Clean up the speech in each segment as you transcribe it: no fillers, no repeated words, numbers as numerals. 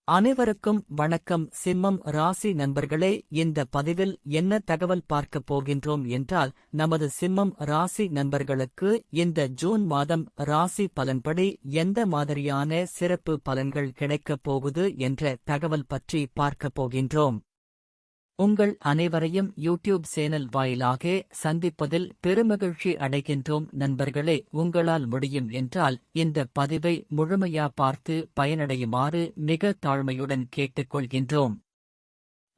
அனைவருக்கும் வணக்கம். சிம்மம் ராசி நண்பர்களே, இந்த பதிவில் என்ன தகவல் பார்க்கப் போகின்றோம் என்றால், நமது சிம்மம் ராசி நண்பர்களுக்கு இந்த ஜூன் மாதம் ராசி பலன்படி எந்த மாதிரியான சிறப்பு பலன்கள் கிடைக்கப் போகுது என்ற தகவல் பற்றி பார்க்கப் போகின்றோம். உங்கள் அனைவரையும் யூடியூப் சேனல் வாயிலாக சந்திப்பதில் பெருமகிழ்ச்சி அடைகின்றோம். நண்பர்களே, உங்களால் முடியும் என்றால் இந்த பதிவை முழுமையா பார்த்து பயனடையுமாறு மிக தாழ்மையுடன் கேட்டுக்கொள்கின்றோம்.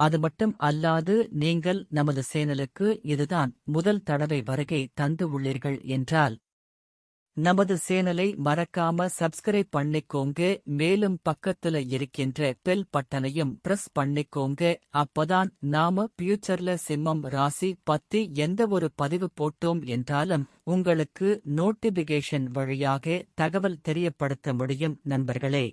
அது மட்டும் அல்லாது, நீங்கள் நமது சேனலுக்கு இதுதான் முதல் தடவை வருகை தந்து உள்ளீர்கள் என்றால் நமது சேனலை மறக்காம சப்ஸ்கிரைப் பண்ணிக்கோங்க. மேலும் பக்கத்துல இருக்கின்ற பெல் பட்டனையும் பிரஸ் பண்ணிக்கோங்க. அப்பதான் நாம ஃபியூச்சர்ல சிம்மம் ராசி பத்தி எந்த ஒரு பதிவு போட்டோம் என்றாலும் உங்களுக்கு நோட்டிபிகேஷன் வழியாக தகவல் தெரியப்படுத்த முடியும். நண்பர்களே,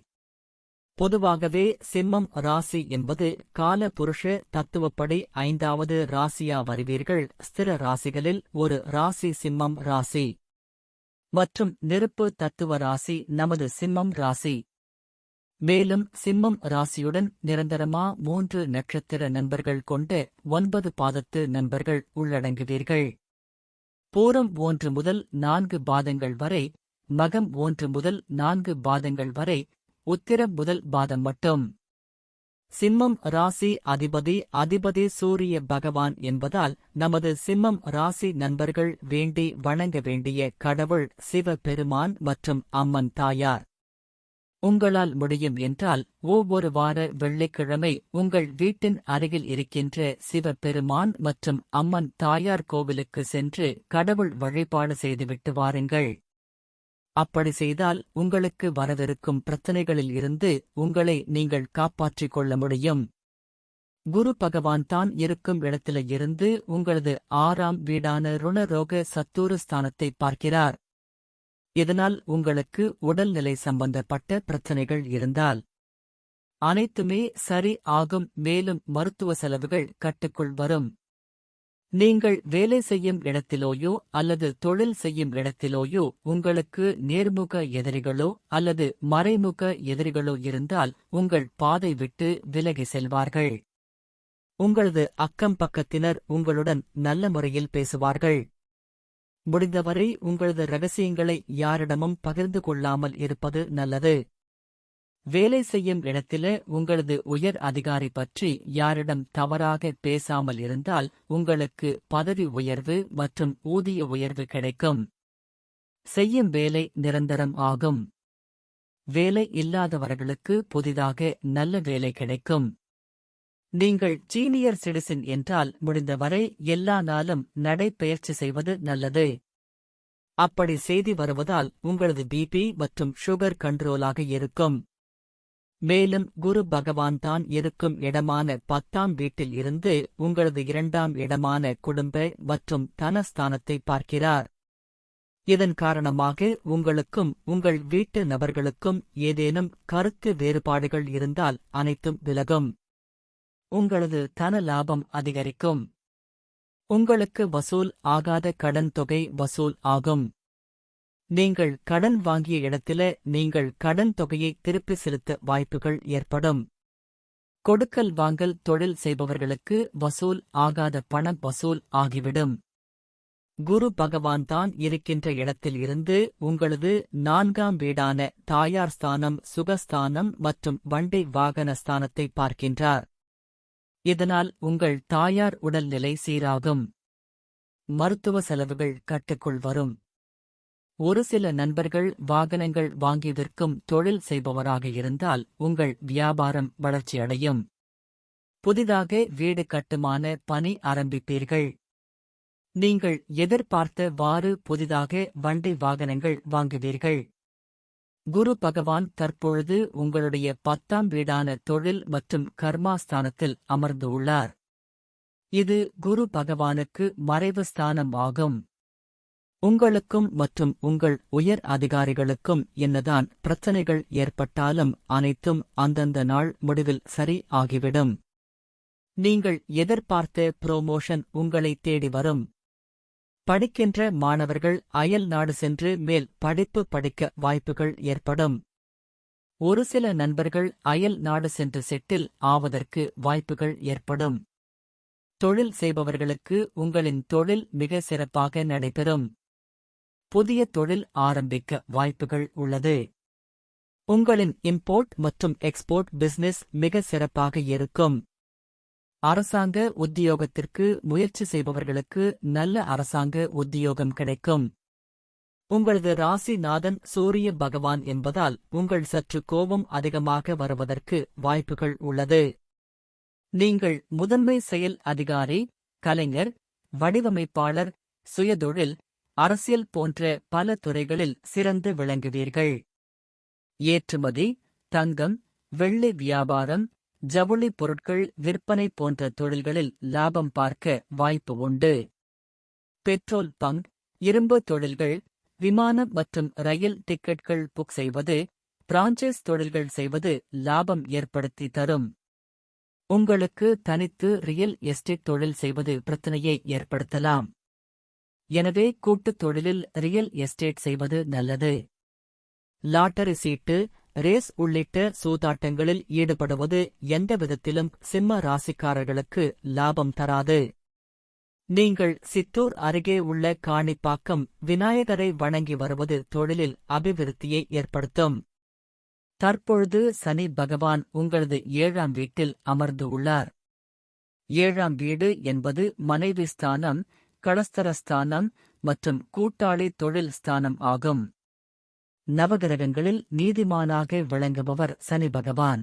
பொதுவாகவே சிம்மம் ராசி என்பது கால புருஷ தத்துவப்படி 5வது ராசியா வருவீர்கள். ஸ்திர ராசிகளில் ஒரு ராசி சிம்மம் ராசி மற்றும் நெருப்பு தத்துவ ராசி நமது சிம்மம் ராசி. மேலும் சிம்மம் ராசியுடன் நிரந்தரமா 3 நட்சத்திர நண்பர்கள் கொண்ட 9 பாதத்து நண்பர்கள் உள்ளடங்குவீர்கள். பூரம் 1 முதல் 4 பாதங்கள் வரை, மகம் 1 முதல் 4 பாதங்கள் வரை, உத்திரம் முதல் பாதம் மட்டும். சிம்மம் ராசி அதிபதி சூரிய பகவான் என்பதால் நமது சிம்மம் ராசி நண்பர்கள் வேண்டி வணங்க வேண்டிய கடவுள் சிவ பெருமான் மற்றும் அம்மன் தாயார். உங்களால் முடியும் என்றால் ஒவ்வொரு வார வெள்ளிக்கிழமை உங்கள் வீட்டின் அருகில் இருக்கின்ற சிவ பெருமான் மற்றும் அம்மன் தாயார் கோவிலுக்கு சென்று கடவுள் வழிபாடு செய்துவிட்டு வாருங்கள். அப்படி செய்தால் உங்களுக்கு வரவிருக்கும் பிரச்சனைகளில் இருந்து உங்களை நீங்கள் காப்பாற்றிக் கொள்ள முடியும். குரு பகவான் தான் இருக்கும் இடத்தில இருந்து உங்களது 6ஆம் வீடான ருணரோக சத்துரு ஸ்தானத்தை பார்க்கிறார். இதனால் உங்களுக்கு உடல்நிலை சம்பந்தப்பட்ட பிரச்சனைகள் இருந்தால் அனைத்துமே சரி ஆகும். மேலும் மருத்துவ செலவுகள் கட்டுக்குள் வரும். நீங்கள் வேலை செய்யும் இடத்திலோயோ அல்லது தொழில் செய்யும் இடத்திலோயோ உங்களுக்கு நேர்முக எதிரிகளோ அல்லது மறைமுக எதிரிகளோ இருந்தால் உங்கள் பாதை விட்டு விலகி செல்வார்கள். உங்களது அக்கம் பக்கத்தினர் உங்களுடன் நல்ல முறையில் பேசுவார்கள். முடிந்தவரை உங்களது ரகசியங்களை யாரிடமும் பகிர்ந்து கொள்ளாமல் இருப்பது நல்லது. வேலை செய்யும் இடத்தில உங்களது உயர் அதிகாரி பற்றி யாரிடம் தவறாக பேசாமல் இருந்தால் உங்களுக்கு பதவி உயர்வு மற்றும் ஊதிய உயர்வு கிடைக்கும். செய்யும் வேலை நிரந்தரம் ஆகும். வேலை இல்லாதவர்களுக்கு புதிதாக நல்ல வேலை கிடைக்கும். நீங்கள் சீனியர் சிட்டிசன் என்றால் முடிந்தவரை எல்லா நாளும் நடைபயிற்சி செய்வது நல்லது. அப்படி செய்து வருவதால் உங்களது பிபி மற்றும் சுகர் கண்ட்ரோலாக இருக்கும். மேலும் குரு பகவான் தான் இருக்கும் இடமான 10ஆம் வீட்டில் இருந்து உங்களது 2ஆம் இடமான குடும்ப மற்றும் தனஸ்தானத்தை பார்க்கிறார். இதன் காரணமாக உங்களுக்கும் உங்கள் வீட்டு நபர்களுக்கும் ஏதேனும் கருத்து வேறுபாடுகள் இருந்தால் அனைத்தும் விலகும். உங்களது தன லாபம் அதிகரிக்கும். உங்களுக்கு வசூல் ஆகாத கடன் தொகை வசூல் ஆகும். நீங்கள் கடன் வாங்கிய இடத்தில நீங்கள் கடன் தொகையை திருப்பி செலுத்த வாய்ப்புகள் ஏற்படும். கொடுக்கல் வாங்கல் தொழில் செய்பவர்களுக்கு வசூல் ஆகாத பணம் வசூல் ஆகிவிடும். குரு பகவான் தான் இருக்கின்ற இடத்தில் இருந்து உங்களது 4ஆம் வீடான தாயார் ஸ்தானம், சுகஸ்தானம் மற்றும் வண்டி வாகன ஸ்தானத்தை பார்க்கின்றார். இதனால் உங்கள் தாயார் உடல்நிலை சீராகும். மருத்துவ செலவுகள் கட்டுக்குள் வரும். ஒரு சில நண்பர்கள் வாகனங்கள் வாங்கி விற்கும் தொழில் செய்பவராக இருந்தால் உங்கள் வியாபாரம் வளர்ச்சியடையும். புதிதாக வீடு கட்டுமான பணி ஆரம்பிப்பீர்கள். நீங்கள் எதிர்பார்த்தவாறு புதிதாக வண்டி வாகனங்கள் வாங்குவீர்கள். குரு பகவான் தற்பொழுது உங்களுடைய 10ஆம் வீடான தொழில் மற்றும் கர்மாஸ்தானத்தில் அமர்ந்து உள்ளார். இது குரு பகவானுக்கு மறைவு ஸ்தானம் ஆகும். உங்களுக்கும் மற்றும் உங்கள் உயர் அதிகாரிகளுக்கும் என்னதான் பிரச்சனைகள் ஏற்பட்டாலும் அனைத்தும் அந்தந்த நாள் முடிவில் சரி ஆகிவிடும். நீங்கள் எதிர்பார்த்த புரோமோஷன் உங்களை தேடி வரும். படிக்கின்ற மாணவர்கள் அயல் நாடு சென்று மேல் படிப்பு படிக்க வாய்ப்புகள் ஏற்படும். ஒரு சில நண்பர்கள் அயல் நாடு சென்று செட்டில் ஆவதற்கு வாய்ப்புகள் ஏற்படும். தொழில் செய்பவர்களுக்கு உங்களின் தொழில் மிக சிறப்பாக நடைபெறும். புதிய தொழில் ஆரம்பிக்க வாய்ப்புகள் உள்ளது. உங்களின் இம்போர்ட் மற்றும் எக்ஸ்போர்ட் பிசினஸ் மிக சிறப்பாக இருக்கும். அரசாங்க உத்தியோகத்திற்கு முயற்சி செய்பவர்களுக்கு நல்ல அரசாங்க உத்தியோகம் கிடைக்கும். உங்களது ராசிநாதன் சூரிய பகவான் என்பதால் உங்கள் சற்று கோபம் அதிகமாக வருவதற்கு வாய்ப்புகள் உள்ளது. நீங்கள் முதன்மை செயல் அதிகாரி, கலைஞர், வடிவமைப்பாளர், சுயதொழில், அரசியல் போன்ற பல துறைகளில் சிறந்து விளங்குவீர்கள். ஏற்றுமதி, தங்கம், வெள்ளி வியாபாரம், ஜவுளி பொருட்கள் விற்பனை போன்ற தொழில்களில் லாபம் பார்க்க வாய்ப்பு உண்டு. பெட்ரோல் பங்க், இரும்பு தொழில்கள், விமானம் மற்றும் ரயில் டிக்கெட்கள் புக் செய்வது, பிரான்சைஸ் தொழில்கள் செய்வது லாபம் ஏற்படுத்தி தரும். உங்களுக்கு தனித்து ரியல் எஸ்டேட் தொழில் செய்வது பிரச்சனையை ஏற்படுத்தலாம். எனவே கூட்டுத் தொழிலில் ரியல் எஸ்டேட் செய்வது நல்லது. லாட்டரி சீட்டு, ரேஸ் உள்ளிட்ட சூதாட்டங்களில் ஈடுபடுவது எந்த விதத்திலும் சிம்ம ராசிக்காரர்களுக்கு லாபம் தராது. நீங்கள் சித்தூர் அருகே உள்ள காணிப்பாக்கம் விநாயகரை வணங்கி வருவது தொழிலில் அபிவிருத்தியை ஏற்படுத்தும். தற்பொழுது சனி பகவான் உங்களது 7ஆம் வீட்டில் அமர்ந்து உள்ளார். 7ஆம் வீடு என்பது மனைவி ஸ்தானம், களஸ்தரஸ்தானம் மற்றும் கூட்டாளி தொழில் ஸ்தானம் ஆகும். நவகிரகங்களில் நீதிமானாக விளங்குபவர் சனி பகவான்.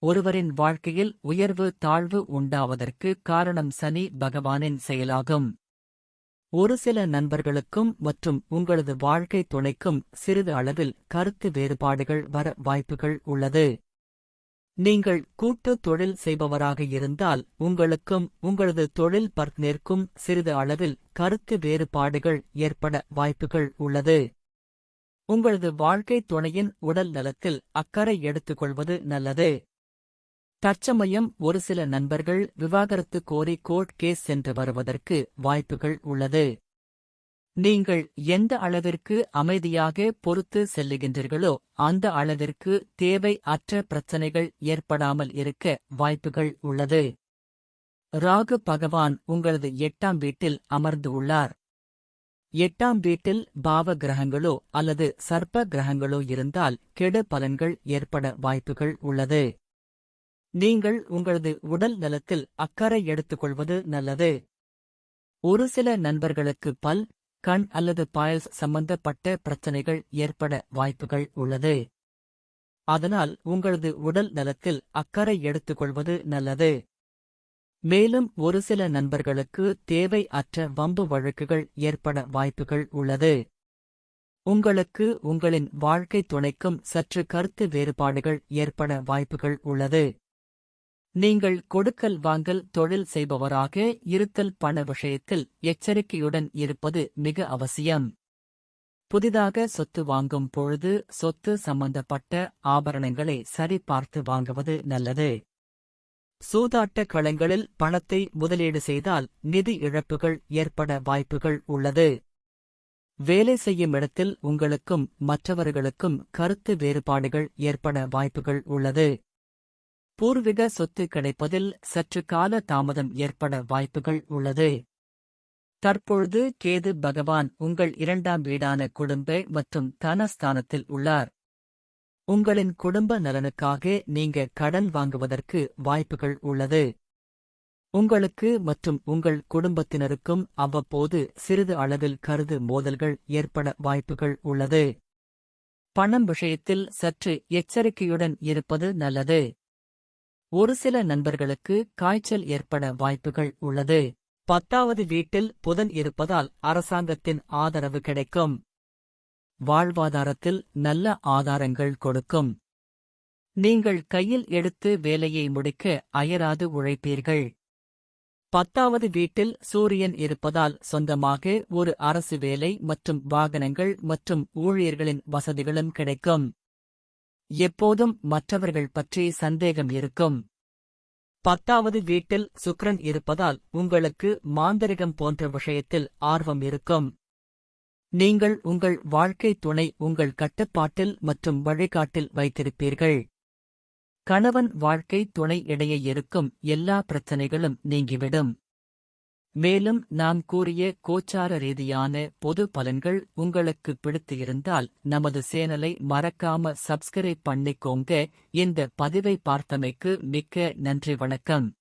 ஒருவரின் வாழ்க்கையில் உயர்வு தாழ்வு உண்டாவதற்கு காரணம் சனி பகவானின் செயலாகும். ஒரு சில நண்பர்களுக்கும் மற்றும் உங்களது வாழ்க்கை துணைக்கும் சிறிது அளவில் கருத்து வேறுபாடுகள் வர வாய்ப்புகள் உள்ளது. நீங்கள் கூட்டு தொழில் செய்பவராக இருந்தால் உங்களுக்கும் உங்களது தொழில் பார்ட்னருக்கும் சிறிது அளவில் கருத்து வேறுபாடுகள் ஏற்பட வாய்ப்புகள் உள்ளது. உங்களது வாழ்க்கை துணையின் உடல் நலத்தில் அக்கறை எடுத்துக்கொள்வது நல்லது. தற்சமயம் ஒரு சில நண்பர்கள் விவாகரத்து கோரி கோர்ட் கேஸ் சென்று வருவதற்கு வாய்ப்புகள் உள்ளது. நீங்கள் எந்த அளவிற்கு அமைதியாக பொறுத்து செல்லுகின்றீர்களோ அந்த அளவிற்கு தேவை அற்ற பிரச்சனைகள் ஏற்படாமல் இருக்க வாய்ப்புகள் உள்ளது. ராகு பகவான் உங்களது 8ஆம் வீட்டில் அமர்ந்து உள்ளார். 8ஆம் வீட்டில் பாவ கிரகங்களோ அல்லது சர்ப்ப கிரகங்களோ இருந்தால் கெடு பலன்கள் ஏற்பட வாய்ப்புகள் உள்ளது. நீங்கள் உங்களது உடல் நலத்தில் அக்கறை எடுத்துக்கொள்வது நல்லது. ஒரு சில நண்பர்களுக்கு பல், கண் அல்லது பாயல்ஸ் சம்பந்தப்பட்ட பிரச்சனைகள் ஏற்பட வாய்ப்புகள் உள்ளது. அதனால் உங்களது உடல் நலத்தில் அக்கறை எடுத்துக்கொள்வது நல்லது. மேலும் ஒரு சில நண்பர்களுக்கு தேவை அற்ற வம்பு வழக்குகள் ஏற்பட வாய்ப்புகள் உள்ளது. உங்களுக்கு உங்களின் வாழ்க்கை துணைக்கும் சற்று கருத்து வேறுபாடுகள் ஏற்பட வாய்ப்புகள் உள்ளது. நீங்கள் கொடுக்கல் வாங்கல் தொழில் செய்பவராக இருத்தல் பண விஷயத்தில் எச்சரிக்கையுடன் இருப்பது மிக அவசியம். புதிதாக சொத்து வாங்கும் பொழுது சொத்து சம்பந்தப்பட்ட ஆபரணங்களை சரிபார்த்து வாங்குவது நல்லது. சூதாட்ட களங்களில் பணத்தை முதலீடு செய்தால் நிதி இழப்புகள் ஏற்பட வாய்ப்புகள் உள்ளது. வேலை செய்யும் இடத்தில் உங்களுக்கும் மற்றவர்களுக்கும் கருத்து வேறுபாடுகள் ஏற்பட வாய்ப்புகள் உள்ளது. பூர்வீக சொத்து கிடைப்பதில் சற்று கால தாமதம் ஏற்பட வாய்ப்புகள் உள்ளது. தற்பொழுது கேது பகவான் உங்கள் 2ஆம் வீடான குடும்ப மற்றும் தனஸ்தானத்தில் உள்ளார். உங்களின் குடும்ப நலனுக்காக நீங்க கடன் வாங்குவதற்கு வாய்ப்புகள் உள்ளது. உங்களுக்கு மற்றும் உங்கள் குடும்பத்தினருக்கும் அவ்வப்போது சிறிது அளவில் கருத்து மோதல்கள் ஏற்பட வாய்ப்புகள் உள்ளது. பணம் விஷயத்தில் சற்று எச்சரிக்கையுடன் இருப்பது நல்லது. ஒரு சில நண்பர்களுக்கு காய்ச்சல் ஏற்பட வாய்ப்புகள் உள்ளது. 10வது வீட்டில் புதன் இருப்பதால் அரசாங்கத்தின் ஆதரவு கிடைக்கும். வாழ்வாதாரத்தில் நல்ல ஆதாரங்கள் கொடுக்கும். நீங்கள் கையில் எடுத்து வேலையை முடிக்க அயராது உழைப்பீர்கள். 10வது வீட்டில் சூரியன் இருப்பதால் சொந்தமாக ஒரு அரசு வேலை மற்றும் வாகனங்கள் மற்றும் ஊழியர்களின் வசதிகளும் கிடைக்கும். எப்போதும் மற்றவர்கள் பற்றி சந்தேகம் இருக்கும். 10வது வீட்டில் சுக்கிரன் இருப்பதால் உங்களுக்கு மாந்திரிகம் போன்ற விஷயத்தில் ஆர்வம் இருக்கும். நீங்கள் உங்கள் வாழ்க்கை துணை உங்கள் கட்டுப்பாட்டில் மற்றும் வழிகாட்டில் வைத்திருப்பீர்கள். கணவன் வாழ்க்கை துணை இடையே இருக்கும் எல்லா பிரச்சனைகளும் நீங்கிவிடும். மேலும் நாம் கூறிய கோச்சார ரீதியான பொது பலன்கள் உங்களுக்கு பிடித்து இருந்தால் நமது சேனலை மறக்காம சப்ஸ்கிரைப் பண்ணிக்கோங்க. இந்த பதிவை பார்த்தமைக்கு மிக்க நன்றி. வணக்கம்.